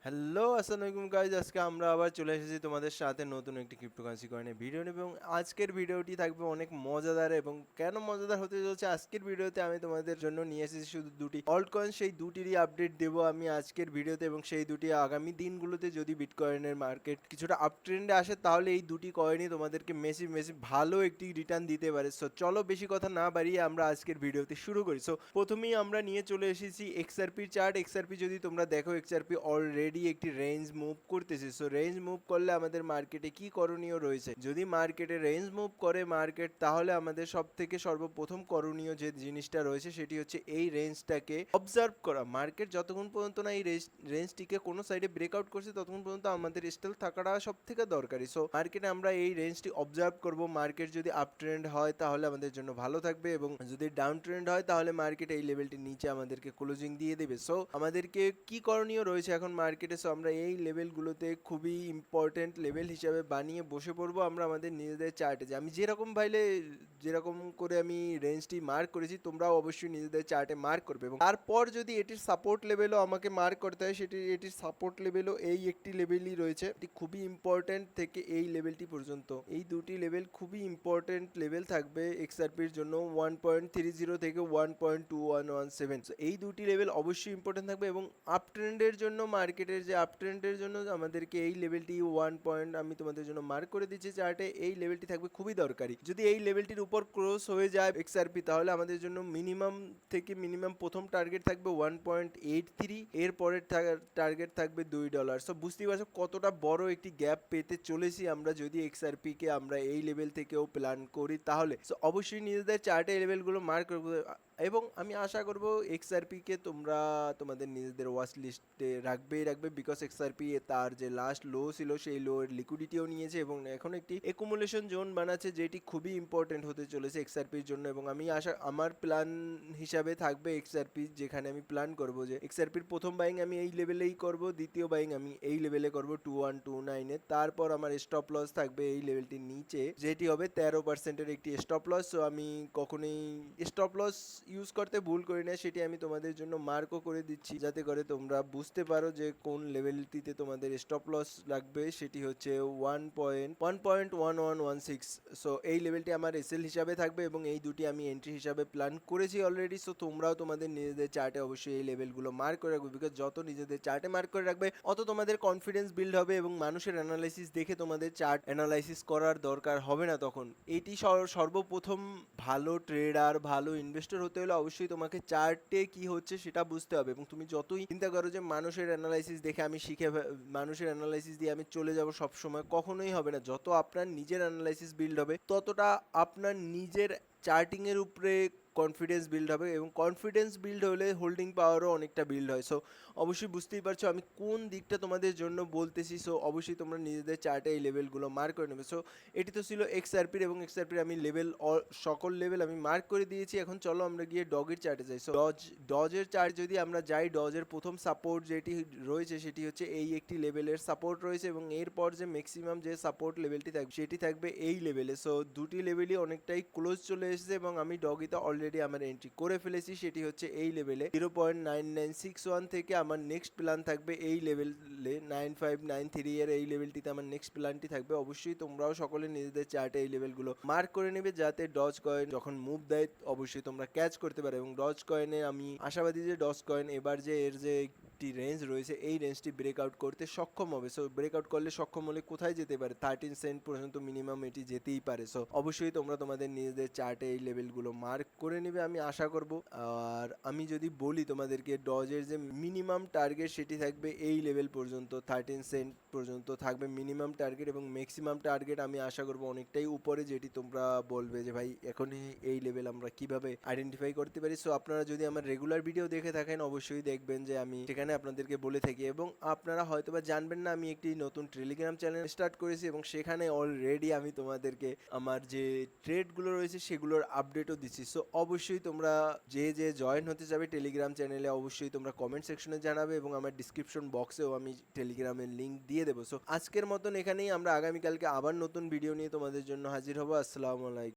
Hello, আসসালামু আলাইকুম guys. আজকে আমরা আবার চলে এসেছি তোমাদের সাথে নতুন একটি ক্রিপ্টোকারেন্সি কয়েনের ভিডিও নিয়ে, এবং আজকের ভিডিওটি থাকবে অনেক মজাদার। এবং কেন মজাদার হতে চলছে, আজকের ভিডিওতে আমি তোমাদের জন্য নিয়ে এসেছি শুধু দুটি অল্ট কয়েন। সেই দুটিরই আপডেট দেবো আমি আজকের ভিডিওতে, এবং সেই দুটি আগামী দিনগুলোতে যদি বিটকয়েনের মার্কেট কিছুটা আপ ট্রেন্ডে আসে তাহলে এই দুটি কয়েনই তোমাদেরকে মেসি মেসি ভালো একটি রিটার্ন দিতে পারে। সো চলো বেশি কথা না বাড়িয়ে আমরা আজকের ভিডিওতে শুরু করি। সো প্রথমেই আমরা নিয়ে চলে এসেছি এক্সআরপির চার্ট। এক্সআরপি যদি তোমরা দেখো, এক্সআরপি অলরেডি একটি রেঞ্জ মুভ করতেছে। সো রেঞ্জ মুভ করলে আমাদের মার্কেটে কি করণীয় রয়েছে, যদি মার্কেটে রেঞ্জ মুভ করে মার্কেট, তাহলে আমাদের সব থেকে সর্বপ্রথম করণীয় যে জিনিসটা রয়েছে সেটি হচ্ছে এই রেঞ্জটাকে অবজার্ভ করা। মার্কেট যতক্ষণ পর্যন্ত না এই রেঞ্জটিকে কোনো সাইডে ব্রেকআউট করছে ততক্ষণ পর্যন্ত আমাদের স্টেল থাকাটা সব থেকে দরকারি। সো মার্কেটে আমরা এই রেঞ্জটি অবজার্ভ করব। মার্কেট যদি আপ ট্রেন্ড হয় তাহলে আমাদের জন্য ভালো থাকবে, এবং যদি ডাউন ট্রেন্ড হয় তাহলে মার্কেট এই লেভেলটির নিচে আমাদেরকে ক্লোজিং দিয়ে দেবে। সো আমাদেরকে কি করণীয় রয়েছে এখন মার্কেটে, সো আমরা এই লেভেলগুলোতে খুবই ইম্পর্টেন্ট লেভেল হিসাবে বানিয়ে বসে পড়বো আমরা আমাদের নিজেদের চার্টে। যে আমি যেরকম করে আমি রেঞ্জটি মার্ক করেছি, তোমরাও অবশ্যই নিজেদের চার্টে মার্ক করবে, এবং তারপর যদি এটির সাপোর্ট লেভেলও আমাকে মার্ক করতে হয়, এটির সাপোর্ট লেভেলও এই একটি লেভেলই রয়েছে। এটি খুবই ইম্পর্টেন্ট থেকে এই লেভেলটি পর্যন্ত, এই দুটি লেভেল খুবই ইম্পর্টেন্ট লেভেল থাকবে এক্সআরপির জন্য। 1.30 থেকে 1.2117, এই দুটি লেভেল অবশ্যই ইম্পর্টেন্ট থাকবে। এবং আপ ট্রেন্ডের জন্য, মার্কেটের যে আপ ট্রেন্ডের জন্য আমাদেরকে এই লেভেলটি 1 পয়েন্ট আমি তোমাদের জন্য মার্ক করে দিচ্ছি চার্টে, এই লেভেলটি থাকবে খুবই দরকারি। যদি এই লেভেলটির উপর ক্রস হয়ে যায় এক্সআরপি, তাহলে আমাদের জন্য মিনিমাম প্রথম টার্গেট থাকবে 1.83, এর পরের টার্গেট থাকবে $2। সো বুঝতেই পারছো কতটা বড় একটি গ্যাপ পেতে চলেছি আমরা যদি এক্সআরপি কে আমরা এই লেভেল থেকেও প্ল্যান করি তাহলে। সো অবশ্যই নিজেদের চার্টে এই লেভেলগুলো মার্ক করবে, এবং আমি আশা করব এক্সআরপি কে তোমরা তোমাদের নিজেদের ওয়াচ লিস্টে রাখবে, বিকজ এক্সআরপি তার যে লাস্ট লো ছিল সেই লো এর লিকুইডিটিও নিয়েছে, এবং এখন একটি একুমুলেশন জোন বানাচ্ছে, যেটি খুবই ইম্পর্টেন্ট হতে চলেছে এক্সআরপির জন্য। এবং আমি আমার প্ল্যান হিসাবে থাকবে এক্সআরপি, যেখানে আমি প্ল্যান করব যে এক্সআরপির প্রথম বাইং আমি এই লেভেলেই করব, দ্বিতীয় বাইং আমি এই লেভেলে করব 2129 এ, তারপর আমার স্টপ লস থাকবে এই লেভেলটির নিচে, যেটি হবে 13%-এর একটি স্টপ লস। সো আমি কখনোই স্টপ লস ইউজ করতে ভুল করি না, সেটি আমি তোমাদের জন্য মার্কও করে দিচ্ছি যাতে করে তোমরা বুঝতে পারো যে কোন লেভেলটিতে তোমাদের স্টপ লস লাগবে। সেটি হচ্ছে 1.1116। সো এই লেভেলটি আমার এসএল হিসাবে থাকবে, এবং এই দুটি আমি এন্ট্রি হিসাবে প্ল্যান করেছি অলরেডি। সো তোমরাও তোমাদের নিজেদের চার্টে অবশ্যই এই লেভেলগুলো মার্ক করে রাখবে, বিকজ যত নিজেদের চার্টে মার্ক করে রাখবে অত তোমাদের কনফিডেন্স বিল্ড হবে, এবং মানুষের অ্যানালাইসিস দেখে তোমাদের চার্ট অ্যানালাইসিস করার দরকার হবে না তখন। এটি সর্বপ্রথম ভালো ট্রেডার, ভালো ইনভেস্টর হতে হলে অবশ্যই তোমাকে চার্টে কি হচ্ছে সেটা বুঝতে হবে। এবং তুমি যতই চিন্তা করো যে মানুষের অ্যানালাইসিস দেখে আমি মানুষের অ্যানালাইসিস দিয়ে আমি চলে যাব সব সময়, কখনোই হবে না। যত আপনার নিজের অ্যানালাইসিস বিল্ড হবে ততটা আপনার নিজের চার্টিং এর উপরে কনফিডেন্স বিল্ড হবে, এবং কনফিডেন্স বিল্ড হলে হোল্ডিং পাওয়ারও অনেকটা বিল্ড হয়। সো অবশ্যই বুঝতেই পারছো আমি কোন দিকটা তোমাদের জন্য বলতেছি। সো অবশ্যই তোমরা নিজেদের চার্টে এই লেভেলগুলো মার্ক করে নেবে। সো এটি তো ছিল এক্সআরপির, এবং এক্সআরপির আমি সকল লেভেল আমি মার্ক করে দিয়েছি। এখন চলো আমরা গিয়ে ডগের চার্টে যাই। সো ডজের চার্ট যদি আমরা যাই, ডজের প্রথম সাপোর্ট যেটি রয়েছে সেটি হচ্ছে এই একটি লেভেলের সাপোর্ট রয়েছে, এবং এরপর যে ম্যাক্সিমাম যে সাপোর্ট লেভেলটি থাকবে সেটি থাকবে এই লেভেলে। সো দুটি লেভেলই অনেকটাই ক্লোজ চলে এসেছে, এবং আমি ডগিতে অলরেডি আমার এন্ট্রি করে ফেলেছি, সেটি হচ্ছে এই লেভেলে 0.9961 থেকে। আমার নেক্সট প্ল্যান থাকবে এই লেভেলে 9593 এর এই লেভেলটিতে আমার নেক্সট প্ল্যানটি থাকবে। অবশ্যই তোমরাও সকলে নিজেদের চার্টে এই লেভেলগুলো মার্ক করে নেবে, যাতে ডজ কয়েন যখন মুভ দেয় অবশ্যই তোমরা ক্যাচ করতে পারো। এবং ডজ কয়েনে আমি আশাবাদী যে ডজ কয়েন এবার যে এর যে একটি রেঞ্জ রয়েছে এই রেঞ্জটি ব্রেকআউট করতে সক্ষম হবে। সো ব্রেকআউট করলে সক্ষম হলে কোথায় যেতে পারে, 13 সেন্ট পর্যন্ত মিনিমাম এটি যেতেই পারে। সো অবশ্যই তোমরা তোমাদের নিজেদের চার্টে এই লেভেলগুলো মার্ক করে নেবে আমি আশা করব। আর আমি যদি বলি তোমাদেরকে, ডজের যে মিনিমাম টার্গেট সেটি থাকবে এই লেভেল পর্যন্ত, 13 সেন্ট পর্যন্ত থাকবে মিনিমাম টার্গেট, এবং ম্যাক্সিমাম টার্গেট আমি আশা করব অনেকটাই উপরে, যেটি তোমরা বলবে যে ভাই এখনই এই লেভেল আমরা কিভাবে আইডেন্টিফাই করতে পারি। সো আপনারা যদি আমার রেগুলার ভিডিও দেখে থাকেন অবশ্যই দেখবেন যে আমি সেখানে আপনাদেরকে বলে থাকি, এবং আপনারা হয়তোবা জানবেন না আমি একটি নতুন টেলিগ্রাম চ্যানেল স্টার্ট করেছি, এবং সেখানে অলরেডি আমি তোমাদেরকে আমার যে ট্রেডগুলো রয়েছে সেগুলোর আপডেটও দিচ্ছি। সো অবশ্যই তোমরা যে জয়েন হতে যাবে টেলিগ্রাম চ্যানেলে অবশ্যই তোমরা কমেন্ট সেকশনে জানাবে, এবং আমার ডিসক্রিপশন বক্সেও আমি টেলিগ্রামের লিঙ্ক দিয়ে দেবো। সো আজকের মতন এখানেই, আমরা আগামীকালকে আবার নতুন ভিডিও নিয়ে তোমাদের জন্য হাজির হবো। আসসালামু আলাইকুম।